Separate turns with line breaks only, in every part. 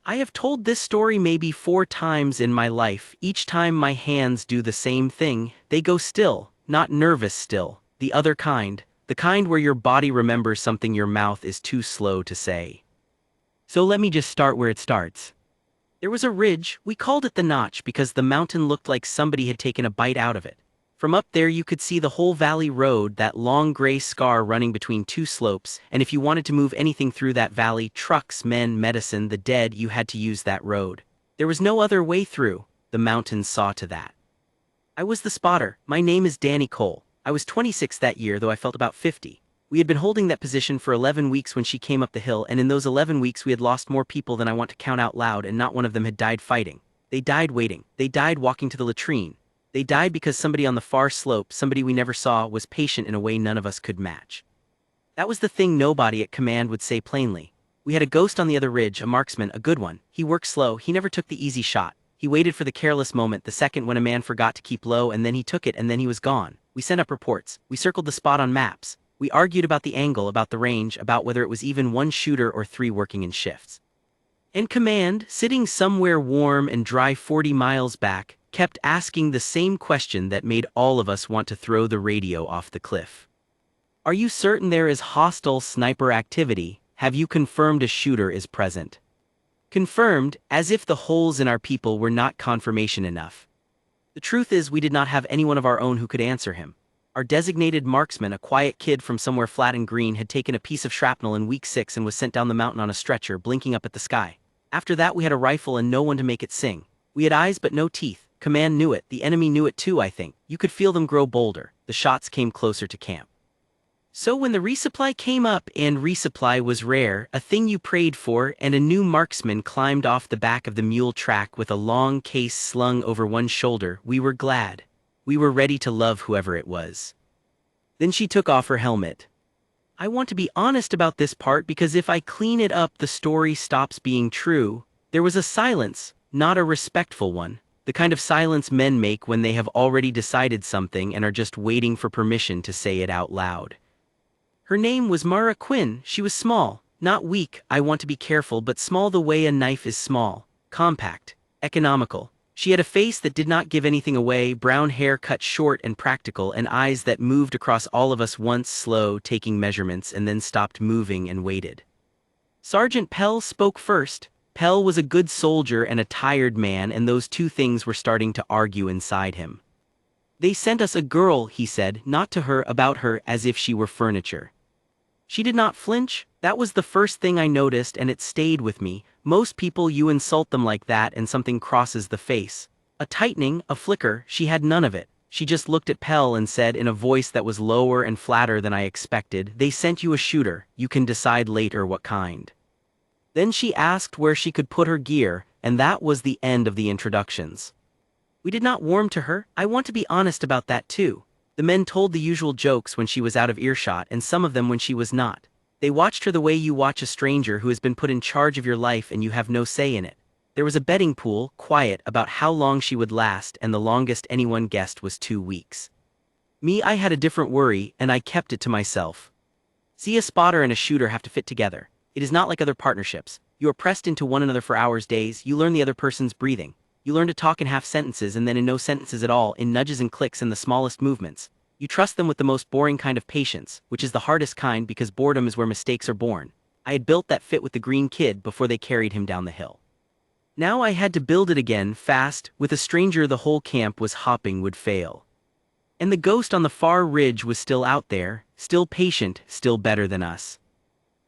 I have told this story maybe 4 times in my life. Each time my hands do the same thing, they go still, not nervous still, the other kind, the kind where your body remembers something your mouth is too slow to say. So let me just start where it starts. There was a ridge, we called it the Notch because the mountain looked like somebody had taken a bite out of it. From up there you could see the whole valley road, that long gray scar running between two slopes, and if you wanted to move anything through that valley, trucks, men, medicine, the dead, you had to use that road. There was no other way through, the mountains saw to that. I was the spotter. My name is Danny Cole. I was 26 that year, though I felt about 50. We had been holding that position for 11 weeks when she came up the hill, and in those 11 weeks we had lost more people than I want to count out loud, and not one of them had died fighting. They died waiting. They died walking to the latrine. They died because somebody on the far slope, somebody we never saw, was patient in a way none of us could match. That was the thing nobody at command would say plainly. We had a ghost on the other ridge, a marksman, a good one. He worked slow, he never took the easy shot. He waited for the careless moment, the second when a man forgot to keep low, and then he took it, and then he was gone. We sent up reports. We circled the spot on maps. We argued about the angle, about the range, about whether it was even one shooter or 3 working in shifts. And command, sitting somewhere warm and dry 40 miles back, kept asking the same question that made all of us want to throw the radio off the cliff. Are you certain there is hostile sniper activity? Have you confirmed a shooter is present? Confirmed, as if the holes in our people were not confirmation enough. The truth is we did not have anyone of our own who could answer him. Our designated marksman, a quiet kid from somewhere flat and green, had taken a piece of shrapnel in week 6 and was sent down the mountain on a stretcher, blinking up at the sky. After that we had a rifle and no one to make it sing. We had eyes but no teeth. Command knew it, the enemy knew it too, I think. You could feel them grow bolder. The shots came closer to camp. So when the resupply came up, and resupply was rare, a thing you prayed for, and a new marksman climbed off the back of the mule track with a long case slung over one shoulder, we were glad. We were ready to love whoever it was. Then she took off her helmet. I want to be honest about this part because if I clean it up the story stops being true. There was a silence, not a respectful one, the kind of silence men make when they have already decided something and are just waiting for permission to say it out loud. Her name was Mara Quinn. She was small, not weak, I want to be careful, but small the way a knife is small, compact, economical. She had a face that did not give anything away, brown hair cut short and practical, and eyes that moved across all of us once, slow, taking measurements, and then stopped moving and waited. Sergeant Pell spoke first. Pell was a good soldier and a tired man, and those two things were starting to argue inside him. They sent us a girl, he said, not to her, about her, as if she were furniture. She did not flinch. That was the first thing I noticed, and it stayed with me. Most people, you insult them like that and something crosses the face. A tightening, a flicker, she had none of it. She just looked at Pell and said in a voice that was lower and flatter than I expected, "They sent you a shooter, you can decide later what kind." Then she asked where she could put her gear, and that was the end of the introductions. We did not warm to her. I want to be honest about that too. The men told the usual jokes when she was out of earshot, and some of them when she was not. They watched her the way you watch a stranger who has been put in charge of your life and you have no say in it. There was a betting pool, quiet, about how long she would last, and the longest anyone guessed was 2 weeks. Me, I had a different worry, and I kept it to myself. See, a spotter and a shooter have to fit together. It is not like other partnerships. You are pressed into one another for hours, days, you learn the other person's breathing. You learn to talk in half sentences and then in no sentences at all, in nudges and clicks and the smallest movements. You trust them with the most boring kind of patience, which is the hardest kind because boredom is where mistakes are born. I had built that fit with the green kid before they carried him down the hill. Now I had to build it again, fast. With a stranger the whole camp was hopping would fail. And the ghost on the far ridge was still out there, still patient, still better than us.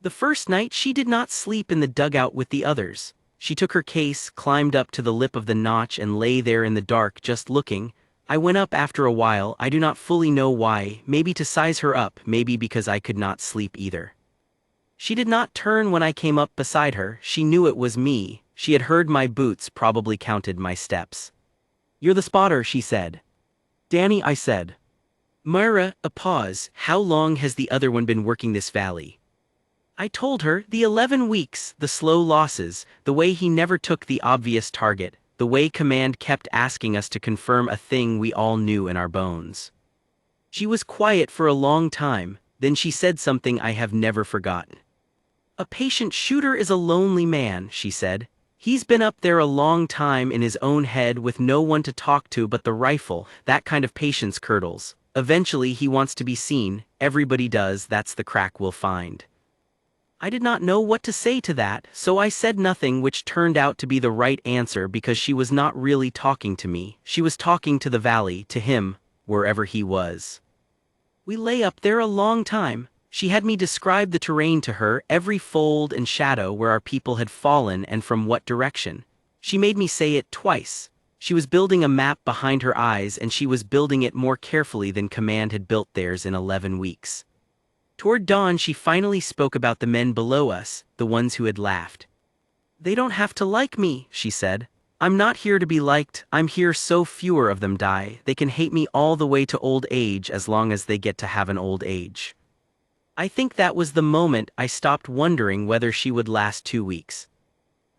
The first night she did not sleep in the dugout with the others. She took her case, climbed up to the lip of the notch and lay there in the dark just looking. I went up after a while, I do not fully know why, maybe to size her up, maybe because I could not sleep either. She did not turn when I came up beside her, she knew it was me, she had heard my boots, probably counted my steps. "You're the spotter," she said. "Danny," I said. "Myra," a pause, "how long has the other one been working this valley?" I told her, the 11 weeks, the slow losses, the way he never took the obvious target, the way command kept asking us to confirm a thing we all knew in our bones. She was quiet for a long time, then she said something I have never forgotten. "A patient shooter is a lonely man," she said. He's been up there a long time in his own head with no one to talk to but the rifle. That kind of patience curdles. Eventually he wants to be seen. Everybody does. That's the crack we'll find." I did not know what to say to that, so I said nothing, which turned out to be the right answer because she was not really talking to me. She was talking to the valley, to him, wherever he was. We lay up there a long time. She had me describe the terrain to her, every fold and shadow where our people had fallen and from what direction. She made me say it twice. She was building a map behind her eyes, and she was building it more carefully than Command had built theirs in 11 weeks. Toward dawn she finally spoke about the men below us, the ones who had laughed. "They don't have to like me," she said. "I'm not here to be liked. I'm here so fewer of them die. They can hate me all the way to old age as long as they get to have an old age." I think that was the moment I stopped wondering whether she would last 2 weeks.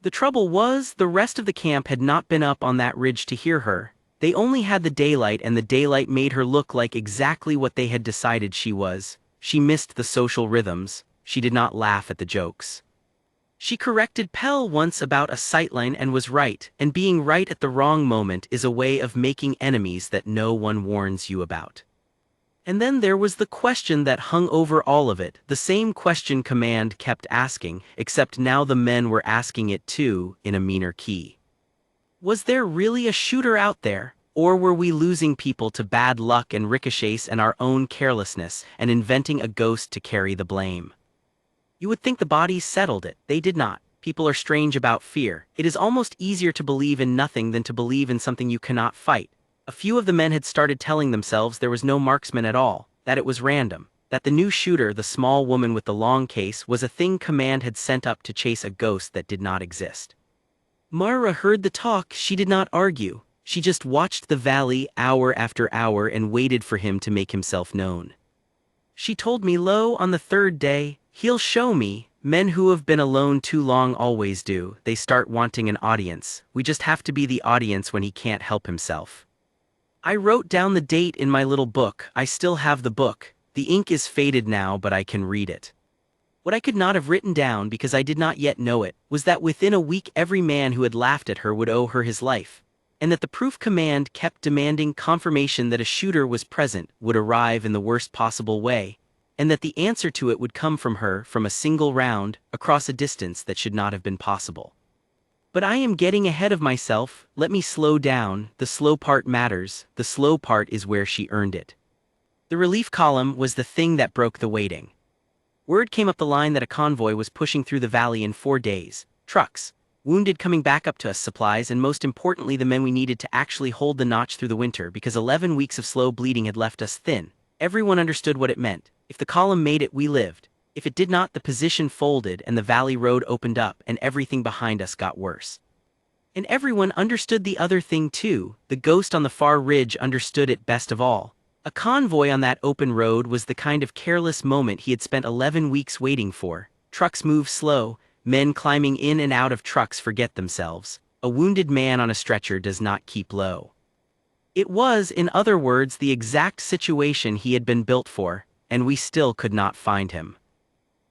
The trouble was, the rest of the camp had not been up on that ridge to hear her. They only had the daylight, and the daylight made her look like exactly what they had decided she was. She missed the social rhythms. She did not laugh at the jokes. She corrected Pell once about a sightline and was right, and being right at the wrong moment is a way of making enemies that no one warns you about. And then there was the question that hung over all of it, the same question Command kept asking, except now the men were asking it too, in a meaner key. Was there really a shooter out there, or were we losing people to bad luck and ricochets and our own carelessness, and inventing a ghost to carry the blame? You would think the bodies settled it. They did not. People are strange about fear. It is almost easier to believe in nothing than to believe in something you cannot fight. A few of the men had started telling themselves there was no marksman at all, that it was random, that the new shooter, the small woman with the long case, was a thing Command had sent up to chase a ghost that did not exist. Mara heard the talk. She did not argue. She just watched the valley hour after hour and waited for him to make himself known. She told me, "Lo, on the third day, he'll show me. Men who have been alone too long always do. They start wanting an audience. We just have to be the audience when he can't help himself." I wrote down the date in my little book. I still have the book. The ink is faded now, but I can read it. What I could not have written down, because I did not yet know it, was that within a week every man who had laughed at her would owe her his life, and that the proof Command kept demanding, confirmation that a shooter was present, would arrive in the worst possible way, and that the answer to it would come from her, from a single round, across a distance that should not have been possible. But I am getting ahead of myself. Let me slow down. The slow part matters. The slow part is where she earned it. The relief column was the thing that broke the waiting. Word came up the line that a convoy was pushing through the valley in 4 days. Trucks, wounded coming back up to us, supplies, and most importantly the men we needed to actually hold the notch through the winter, because 11 weeks of slow bleeding had left us thin. Everyone understood what it meant. If the column made it, we lived. If it did not, the position folded and the valley road opened up and everything behind us got worse. And everyone understood the other thing too. The ghost on the far ridge understood it best of all. A convoy on that open road was the kind of careless moment he had spent 11 weeks waiting for. Trucks move slow. Men climbing in and out of trucks forget themselves. A wounded man on a stretcher does not keep low. It was, in other words, the exact situation he had been built for, and we still could not find him.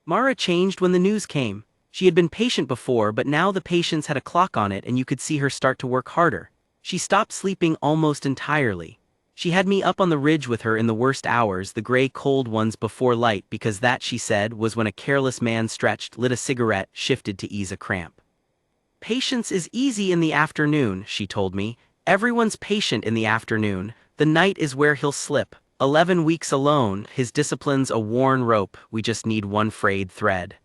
Mara changed when the news came. She had been patient before, but now the patience had a clock on it and you could see her start to work harder. She stopped sleeping almost entirely. She had me up on the ridge with her in the worst hours, the gray cold ones before light, because that, she said, was when a careless man stretched, lit a cigarette, shifted to ease a cramp. Patience is easy in the afternoon, she told me. Everyone's patient in the afternoon. The night is where he'll slip. 11 weeks alone, his discipline's a worn rope. We just need one frayed thread.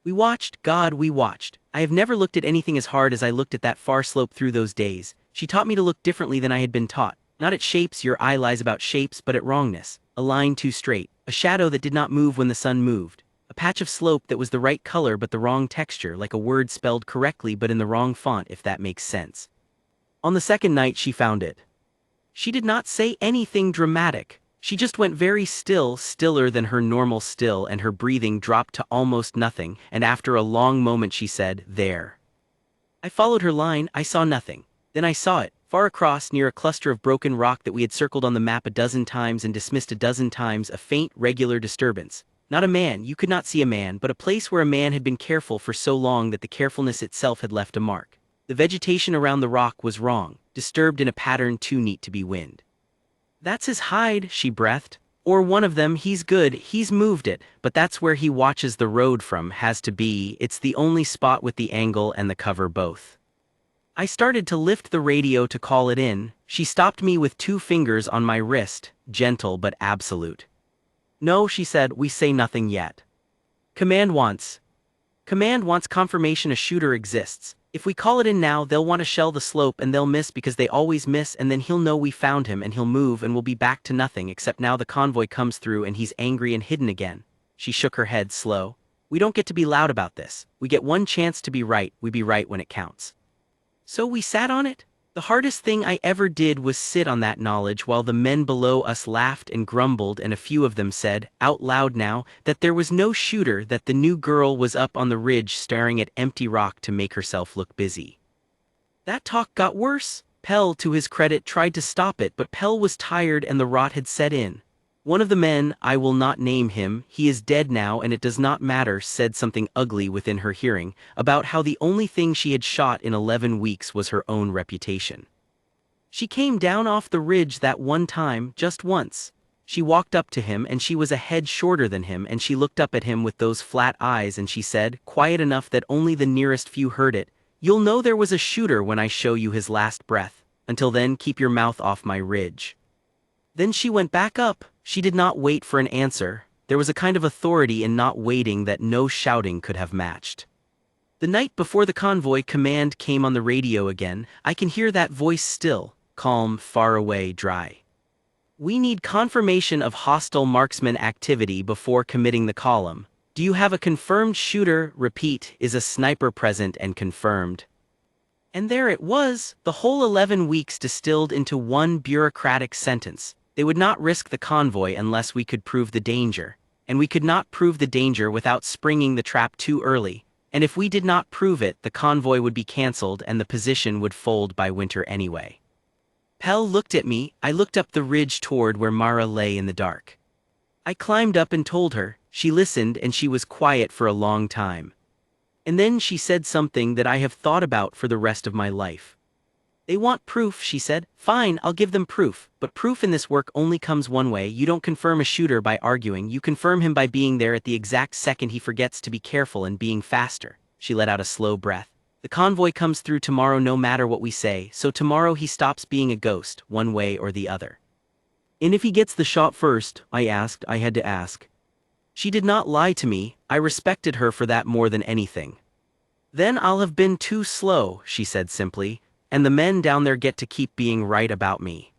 We watched, God, we watched. I have never looked at anything as hard as I looked at that far slope through those days. She taught me to look differently than I had been taught. Not at shapes, your eye lies about shapes, but at wrongness. A line too straight. A shadow that did not move when the sun moved. A patch of slope that was the right color but the wrong texture, like a word spelled correctly but in the wrong font, if that makes sense. On the second night she found it. She did not say anything dramatic. She just went very still, stiller than her normal still, and her breathing dropped to almost nothing, and after a long moment she said, "There." I followed her line. I saw nothing. Then I saw it, far across, near a cluster of broken rock that we had circled on the map a dozen times and dismissed a dozen times, a faint, regular disturbance. Not a man, you could not see a man, but a place where a man had been careful for so long that the carefulness itself had left a mark. The vegetation around the rock was wrong, disturbed in a pattern too neat to be wind. That's his hide, she breathed. Or one of them, he's good, he's moved it, but that's where he watches the road from, has to be, it's the only spot with the angle and the cover both. I started to lift the radio to call it in. She stopped me with 2 fingers on my wrist, gentle but absolute. No, she said, we say nothing yet. Command wants confirmation a shooter exists. If we call it in now, they'll want to shell the slope and they'll miss because they always miss, and then he'll know we found him and he'll move and we'll be back to nothing, except now the convoy comes through and he's angry and hidden again. She shook her head slow. We don't get to be loud about this. We get one chance to be right, we be right when it counts. So we sat on it? The hardest thing I ever did was sit on that knowledge while the men below us laughed and grumbled, and a few of them said, out loud now, that there was no shooter, that the new girl was up on the ridge staring at empty rock to make herself look busy. That talk got worse. Pell, to his credit, tried to stop it, but Pell was tired and the rot had set in. One of the men, I will not name him, he is dead now and it does not matter, said something ugly within her hearing, about how the only thing she had shot in 11 weeks was her own reputation. She came down off the ridge that one time, just once. She walked up to him and she was a head shorter than him, and she looked up at him with those flat eyes and she said, quiet enough that only the nearest few heard it, you'll know there was a shooter when I show you his last breath. Until then, keep your mouth off my ridge. Then she went back up. She did not wait for an answer. There was a kind of authority in not waiting that no shouting could have matched. The night before the convoy, command came on the radio again. I can hear that voice still, calm, far away, dry. We need confirmation of hostile marksman activity before committing the column. Do you have a confirmed shooter? Repeat, is a sniper present and confirmed? And there it was, the whole 11 weeks distilled into one bureaucratic sentence. They would not risk the convoy unless we could prove the danger, and we could not prove the danger without springing the trap too early, and if we did not prove it, the convoy would be cancelled and the position would fold by winter anyway. Pell looked at me. I looked up the ridge toward where Mara lay in the dark. I climbed up and told her. She listened and she was quiet for a long time. And then she said something that I have thought about for the rest of my life. They want proof, she said. Fine, I'll give them proof, but proof in this work only comes one way. You don't confirm a shooter by arguing, you confirm him by being there at the exact second he forgets to be careful and being faster. She let out a slow breath. The convoy comes through tomorrow no matter what we say, so tomorrow he stops being a ghost, one way or the other. And if he gets the shot first, I asked, I had to ask. She did not lie to me, I respected her for that more than anything. Then I'll have been too slow, she said simply, and the men down there get to keep being right about me.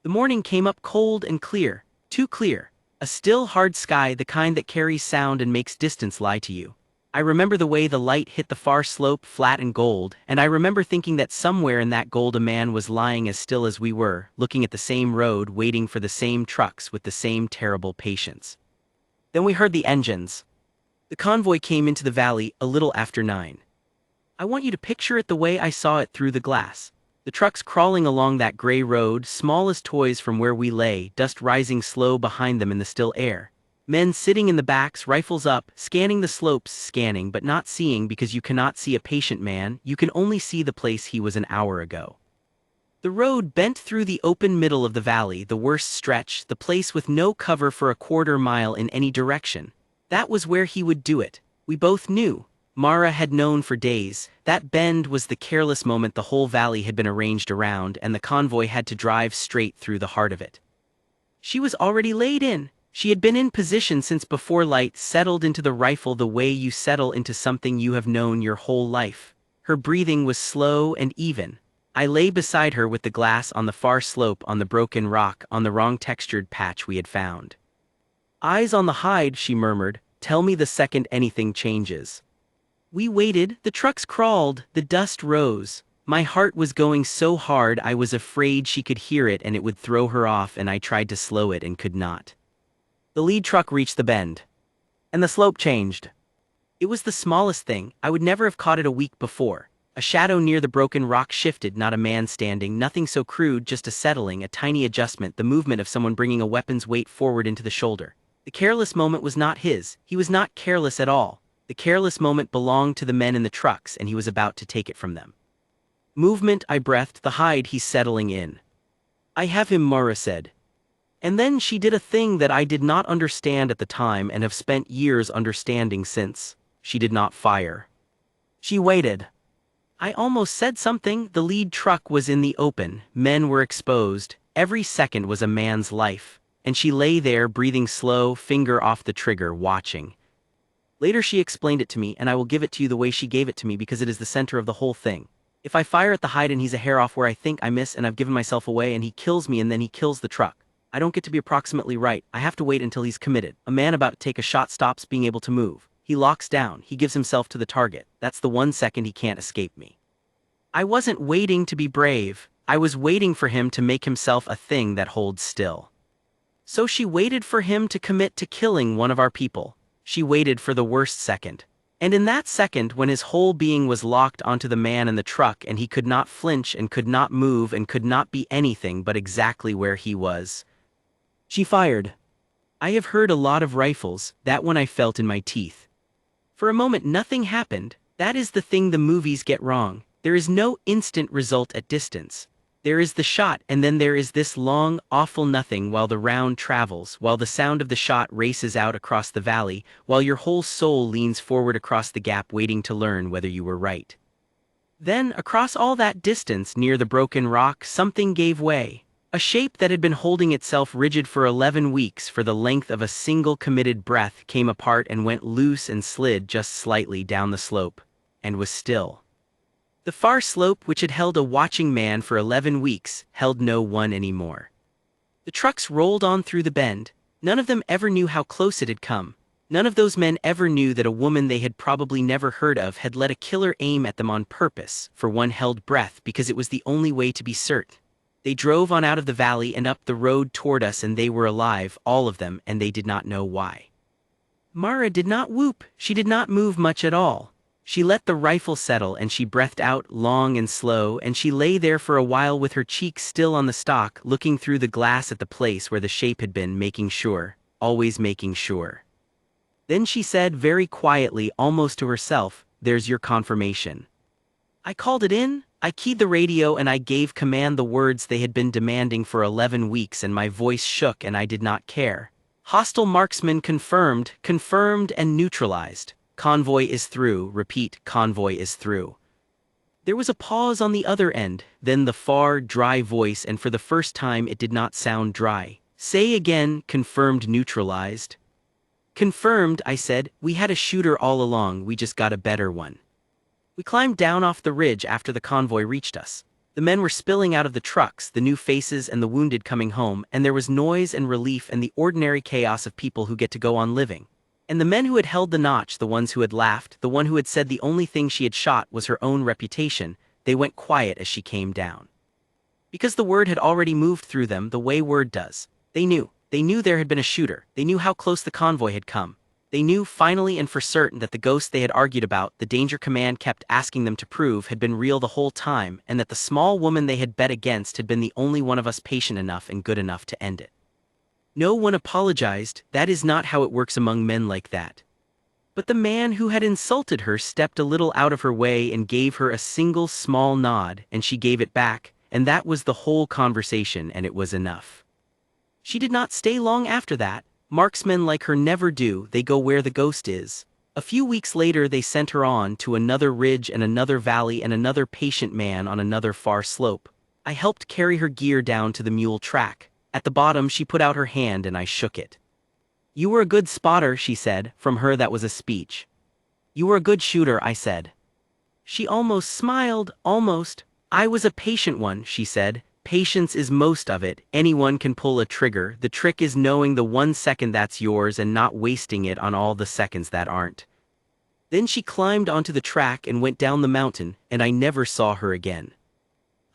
The morning came up cold and clear, too clear, a still hard sky, the kind that carries sound and makes distance lie to you. I remember the way the light hit the far slope flat and gold, and I remember thinking that somewhere in that gold a man was lying as still as we were, looking at the same road, waiting for the same trucks with the same terrible patience. Then we heard the engines. The convoy came into the valley a little after 9. I want you to picture it the way I saw it through the glass. The trucks crawling along that gray road, small as toys from where we lay, dust rising slow behind them in the still air. Men sitting in the backs, rifles up, scanning the slopes, scanning but not seeing, because you cannot see a patient man, you can only see the place he was an hour ago. The road bent through the open middle of the valley, the worst stretch, the place with no cover for a quarter mile in any direction. That was where he would do it. We both knew. Mara had known for days. That bend was the careless moment the whole valley had been arranged around, and the convoy had to drive straight through the heart of it. She was already laid in. She had been in position since before light settled into the rifle the way you settle into something you have known your whole life. Her breathing was slow and even. I lay beside her with the glass on the far slope, on the broken rock, on the wrong textured patch we had found. Eyes on the hide, she murmured. Tell me the second anything changes. We waited, the trucks crawled, the dust rose. My heart was going so hard I was afraid she could hear it and it would throw her off, and I tried to slow it and could not. The lead truck reached the bend. And the slope changed. It was the smallest thing, I would never have caught it a week before. A shadow near the broken rock shifted, not a man standing, nothing so crude, just a settling, a tiny adjustment, the movement of someone bringing a weapon's weight forward into the shoulder. The careless moment was not his, he was not careless at all. The careless moment belonged to the men in the trucks and he was about to take it from them. Movement, I breathed, the hide he's settling in. I have him, Mara said. And then she did a thing that I did not understand at the time and have spent years understanding since. She did not fire. She waited. I almost said something. The lead truck was in the open, men were exposed, every second was a man's life, and she lay there breathing slow, finger off the trigger, watching. Later she explained it to me, and I will give it to you the way she gave it to me because it is the center of the whole thing. If I fire at the hide and he's a hair off where I think I miss and I've given myself away and he kills me and then he kills the truck, I don't get to be approximately right, I have to wait until he's committed. A man about to take a shot stops being able to move. He locks down, he gives himself to the target. That's the 1 second he can't escape me. I wasn't waiting to be brave, I was waiting for him to make himself a thing that holds still. So she waited for him to commit to killing one of our people. She waited for the worst second. And in that second, when his whole being was locked onto the man in the truck and he could not flinch and could not move and could not be anything but exactly where he was, she fired. I have heard a lot of rifles, that one I felt in my teeth. For a moment nothing happened. That is the thing the movies get wrong. There is no instant result at distance. There is the shot and then there is this long, awful nothing while the round travels, while the sound of the shot races out across the valley, while your whole soul leans forward across the gap waiting to learn whether you were right. Then, across all that distance near the broken rock, something gave way. A shape that had been holding itself rigid for 11 weeks for the length of a single committed breath came apart and went loose and slid just slightly down the slope, and was still. The far slope, which had held a watching man for 11 weeks, held no one anymore. The trucks rolled on through the bend. None of them ever knew how close it had come. None of those men ever knew that a woman they had probably never heard of had let a killer aim at them on purpose, for one held breath because it was the only way to be certain. They drove on out of the valley and up the road toward us and they were alive, all of them, and they did not know why. Mara did not whoop, she did not move much at all. She let the rifle settle and she breathed out long and slow and she lay there for a while with her cheeks still on the stock, looking through the glass at the place where the shape had been, making sure, always making sure. Then she said very quietly, almost to herself, "There's your confirmation." I called it in, I keyed the radio and I gave command the words they had been demanding for 11 weeks and my voice shook and I did not care. Hostile marksman confirmed and neutralized. Convoy is through, repeat, convoy is through. There was a pause on the other end, then the far, dry voice, and for the first time it did not sound dry. Say again, confirmed, neutralized. Confirmed, I said, we had a shooter all along, we just got a better one. We climbed down off the ridge after the convoy reached us. The men were spilling out of the trucks, the new faces and the wounded coming home, and there was noise and relief and the ordinary chaos of people who get to go on living. And the men who had held the notch, the ones who had laughed, the one who had said the only thing she had shot was her own reputation, they went quiet as she came down. Because the word had already moved through them the way word does. They knew there had been a shooter, they knew how close the convoy had come. They knew finally and for certain that the ghost they had argued about, the danger command kept asking them to prove, had been real the whole time, and that the small woman they had bet against had been the only one of us patient enough and good enough to end it. No one apologized, that is not how it works among men like that. But the man who had insulted her stepped a little out of her way and gave her a single small nod, and she gave it back, and that was the whole conversation and it was enough. She did not stay long after that. Marksmen like her never do, they go where the ghost is. A few weeks later they sent her on to another ridge and another valley and another patient man on another far slope. I helped carry her gear down to the mule track. At the bottom she put out her hand and I shook it. You were a good spotter, she said. From her that was a speech. You were a good shooter, I said. She almost smiled, almost. I was a patient one, she said. Patience is most of it, anyone can pull a trigger, the trick is knowing the 1 second that's yours and not wasting it on all the seconds that aren't. Then she climbed onto the track and went down the mountain, and I never saw her again.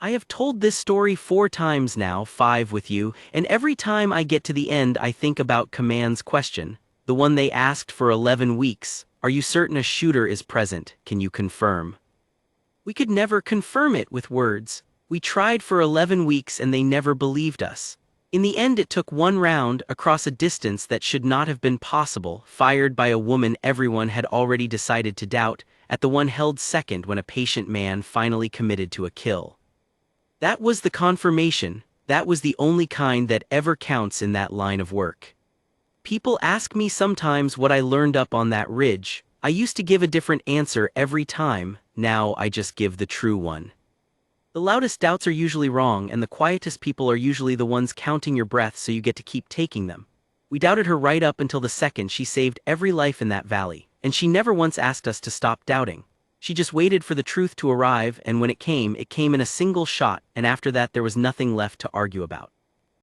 I have told this story 4 times now, 5 with you, and every time I get to the end I think about Command's question, the one they asked for 11 weeks, are you certain a shooter is present, can you confirm? We could never confirm it with words. We tried for 11 weeks and they never believed us. In the end, it took one round across a distance that should not have been possible, fired by a woman everyone had already decided to doubt, at the one held second when a patient man finally committed to a kill. That was the confirmation, that was the only kind that ever counts in that line of work. People ask me sometimes what I learned up on that ridge. I used to give a different answer every time, now I just give the true one. The loudest doubts are usually wrong, and the quietest people are usually the ones counting your breath so you get to keep taking them. We doubted her right up until the second she saved every life in that valley, and she never once asked us to stop doubting. She just waited for the truth to arrive, and when it came in a single shot, and after that there was nothing left to argue about.